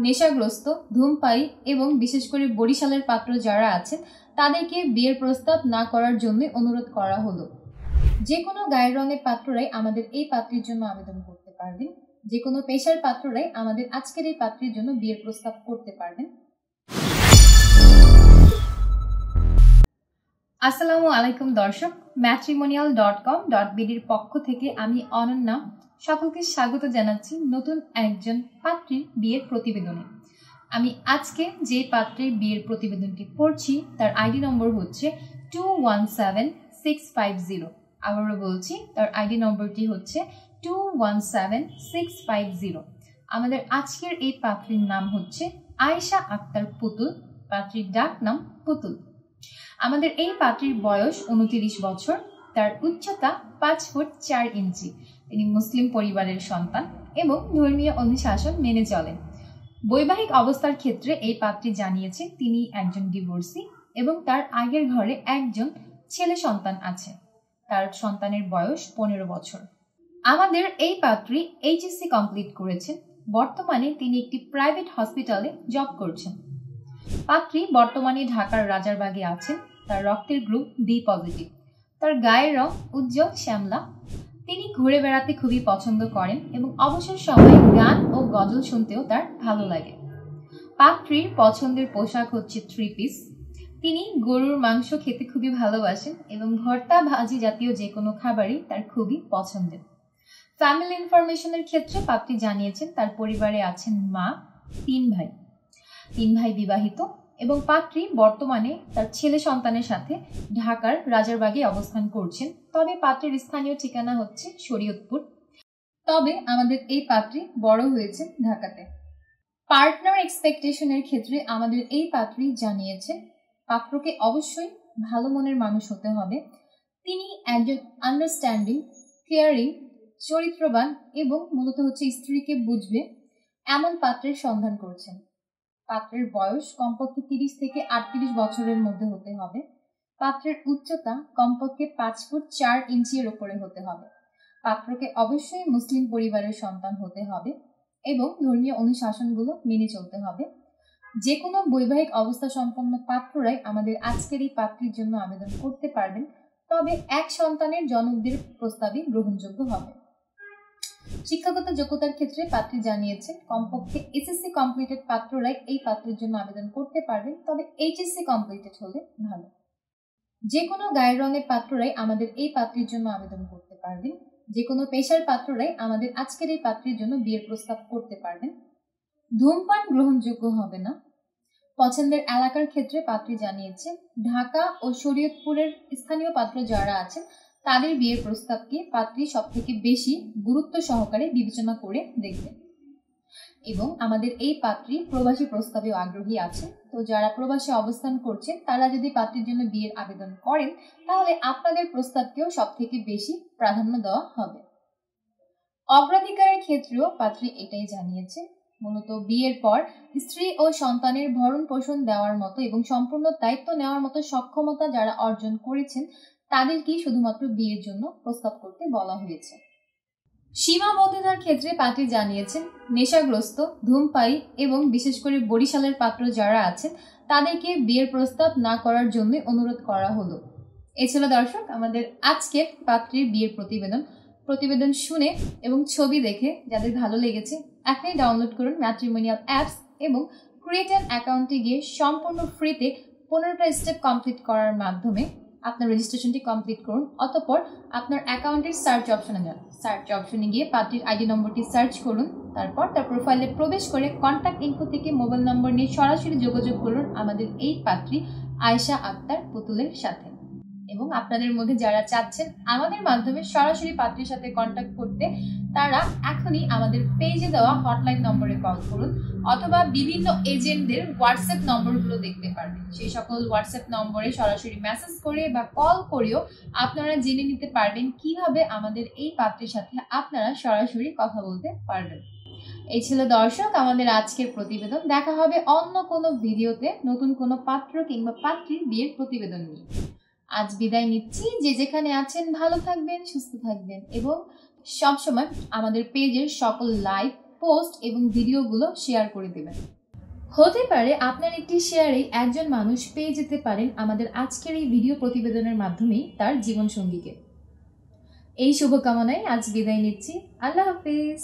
নেশাগ্রস্ত, ধূমপায়ী এবং বিশেষ করে বরিশালের পাত্র যারা আছেন তাদেরকে বিয়ের প্রস্তাব না করার জন্য অনুরোধ করা হলো। যে কোনো গায়ের রঙের পাত্ররাই আমাদের এই পাত্রীর জন্য আবেদন করতে পারবেন। যে কোনো পেশার পাত্ররাই আমাদের আজকের এই পাত্রীর জন্য বিয়ের প্রস্তাব করতে পারবেন। আসসালামু আলাইকুম দর্শক, matrimonial.com.bd পক্ষ থেকে আমি অনন্যা সকলকে স্বাগত জানাচ্ছি নতুন একজন পাত্রীর বিয়ের প্রতিবেদনে। আমি আজকে যে পাত্রের বিয়ের প্রতিবেদনটি পড়ছি তার আইডি নম্বর হচ্ছে 217650। আবারও বলছি, তার আইডি নম্বরটি হচ্ছে 217650। আমাদের আজকের এই পাত্রীর নাম হচ্ছে আয়েশা আক্তার পুতুল, পাত্রীর ডাক নাম পুতুল। আমাদের এই পাত্রীর বয়স 29 বছর, তার উচ্চতা 5 ফুট 4 ইঞ্চি। তিনি মুসলিম পরিবারের সন্তান এবং ধর্মীয় অনুশাসন মেনে চলেন। বৈবাহিক অবস্থার ক্ষেত্রে এই পাত্রী জানিয়েছেন তিনি একজন ডিভোর্সি এবং তার আগের ঘরে একজন ছেলে সন্তান আছে। তার সন্তানের বয়স 15 বছর। আমাদের এই পাত্রী এইচএসসি কমপ্লিট করেছেন। বর্তমানে তিনি একটি প্রাইভেট হসপিটালে জব করছেন। পাত্রী বর্তমানে ঢাকার রাজারবাগে আছেন। তার রক্তের গ্রুপ বি পজিটিভ। তার গায়ের রং উজ্জ্বল শ্যামলা। তিনি ঘুরে বেড়াতে খুবই পছন্দ করেন এবং অবসর সময়ে গান ও গজল শুনতেও তার ভালো লাগে। পাত্রীর পছন্দের পোশাক হচ্ছে 3 পিস। তিনি গরুর মাংস খেতে খুবই ভালোবাসেন এবং ভর্তা ভাজি জাতীয় যে কোনো খাবারই তার খুবই পছন্দের। ফ্যামিলি ইনফরমেশনের ক্ষেত্রে পাত্রী জানিয়েছেন তার পরিবারে আছেন মা, 3 ভাই। 3 ভাই বিবাহিত এবং পাত্রী বর্তমানে তার ছেলে সন্তানের সাথে ঢাকার রাজারবাগে অবস্থান করছেন। তবে পাত্রীর স্থানীয় ঠিকানা হচ্ছে শরীয়তপুর। তবে আমাদের এই পাত্রী বড় হয়েছেন ঢাকাতে। পার্টনার এক্সপেকটেশনের ক্ষেত্রে আমাদের এই পাত্রী জানিয়েছেন পাত্রকে অবশ্যই ভালো মনের মানুষ হতে হবে। তিনি একজন আন্ডারস্ট্যান্ডিং, কেয়ারিং, চরিত্রবান এবং মূলত হচ্ছে স্ত্রীকে বুঝবে এমন পাত্রের সন্ধান করছেন। পাত্রের বয়স কমপক্ষে 30 থেকে 38 বছরের মধ্যে হতে হবে। পাত্রের উচ্চতা কমপক্ষে 5 ফুট 4 ইঞ্চির উপরে হতে হবে। পাত্রকে অবশ্যই মুসলিম পরিবারের সন্তান হতে হবে এবং ধর্মীয় অনুশাসনগুলো মেনে চলতে হবে। যে কোনো বৈবাহিক অবস্থা সম্পন্ন পাত্ররাই আমাদের আজকের এই পাত্রীর জন্য আবেদন করতে পারবেন। তবে এক সন্তানের জনকদের প্রস্তাবই গ্রহণযোগ্য হবে। শিক্ষাগত যোগ্যতার ক্ষেত্রে পাত্রী জানিয়েছেন কমপক্ষে এসএসসি কমপ্লিটেড পাত্ররাই এই পাত্রের জন্য আবেদন করতে পারবেন। তবে এইচএসসি কমপ্লিটেড হলে ভালো। যে কোনো গায়ের রঙের পাত্ররাই আমাদের এই পাত্রীর জন্য আবেদন করতে পারবেন। যে কোনো পেশার পাত্ররাই আমাদের আজকের এই পাত্রীর জন্য বিয়ের প্রস্তাব করতে পারবেন। ধূমপান গ্রহণযোগ্য হবে না। পছন্দের এলাকার ক্ষেত্রে পাত্রী জানিয়েছেন ঢাকা ও শরীয়তপুরের স্থানীয় পাত্র যারা আছেন তাদের বিয়ের প্রস্তাবকে পাত্রী সব থেকে বেশি গুরুত্ব সহকারে বিবেচনা করে দেখবেন। এবং আমাদের এই পাত্রী প্রবাসী প্রস্তাবেও আগ্রহী আছেন। তো যারা প্রবাসে অবস্থান করছেন তারা যদি পাত্রীর জন্য বিয়ের আবেদন করেন তাহলে আপনাদের প্রস্তাবকেও সব থেকে বেশি প্রাধান্য দেওয়া হবে। অগ্রাধিকারের ক্ষেত্রেও পাত্রী এটাই জানিয়েছেন মূলত বিয়ের পর স্ত্রী ও সন্তানের ভরণ পোষণ দেওয়ার মতো এবং সম্পূর্ণ দায়িত্ব নেওয়ার মতো সক্ষমতা যারা অর্জন করেছেন তাদেরকেই শুধুমাত্র বিয়ের জন্য প্রস্তাব করতে বলা হয়েছে। সীমাবদ্ধতার ক্ষেত্রে পাত্রী জানিয়েছেন নেশাগ্রস্ত, ধূমপায়ী এবং বিশেষ করে বরিশালের পাত্র যারা আছেন তাদেরকে বিয়ের প্রস্তাব না করার জন্য অনুরোধ করা হলো। এ ছিল দর্শক আমাদের আজকের পাত্রীর বিয়ের প্রতিবেদন শুনে এবং ছবি দেখে যাদের ভালো লেগেছে এখনই ডাউনলোড করুন ম্যাট্রিমোনিয়াল অ্যাপস এবং ক্রিয়েট অ্যান অ্যাকাউন্টে গিয়ে সম্পূর্ণ ফ্রিতে 15টা স্টেপ কমপ্লিট করার মাধ্যমে আপনার রেজিস্ট্রেশনটি কমপ্লিট করুন। অতঃপর আপনার অ্যাকাউন্টের সার্চ অপশনে যান। সার্চ অপশনে গিয়ে পাত্রীর আইডি নম্বরটি সার্চ করুন। তারপর তার প্রোফাইলে প্রবেশ করে কন্ট্যাক্ট ইনফো থেকে মোবাইল নম্বর নিয়ে সরাসরি যোগাযোগ করুন আমাদের এই পাত্রী আয়েশা আক্তার পুতুলের সাথে। এবং আপনাদের মধ্যে যারা চাচ্ছেন আমাদের মাধ্যমে সরাসরি পাত্রীর সাথে কন্ট্যাক্ট করতে তারা এখনই আমাদের পেজে দেওয়া হটলাইন নম্বরে কল করুন অথবা বিভিন্ন এজেন্টদের হোয়াটসঅ্যাপ নম্বরগুলো দেখতে পারবেন। সেই সকল হোয়াটসঅ্যাপ নম্বরে সরাসরি মেসেজ করে বা কল করেও আপনারা জেনে নিতে পারবেন কিভাবে আমাদের এই পাত্রীর সাথে আপনারা সরাসরি কথা বলতে পারবেন। এই ছিল দর্শক আমাদের আজকের প্রতিবেদন। দেখা হবে অন্য কোনো ভিডিওতে নতুন কোনো পাত্র কিংবা পাত্রীর বিয়ের প্রতিবেদন নিয়ে। আজ বিদায় নিচ্ছি। যে যেখানে আছেন ভালো থাকবেন, সুস্থ থাকবেন এবং সবসময় আমাদের পেজের সকল লাইভ পোস্ট এবং ভিডিওগুলো শেয়ার করে দেবেন। হতে পারে আপনার একটি শেয়ারে একজন মানুষ পেয়ে যেতে পারেন আমাদের আজকের এই ভিডিও প্রতিবেদনের মাধ্যমেই তার জীবনসঙ্গীকে। এই শুভকামনায় আজ বিদায় নিচ্ছি। আল্লাহ হাফেজ।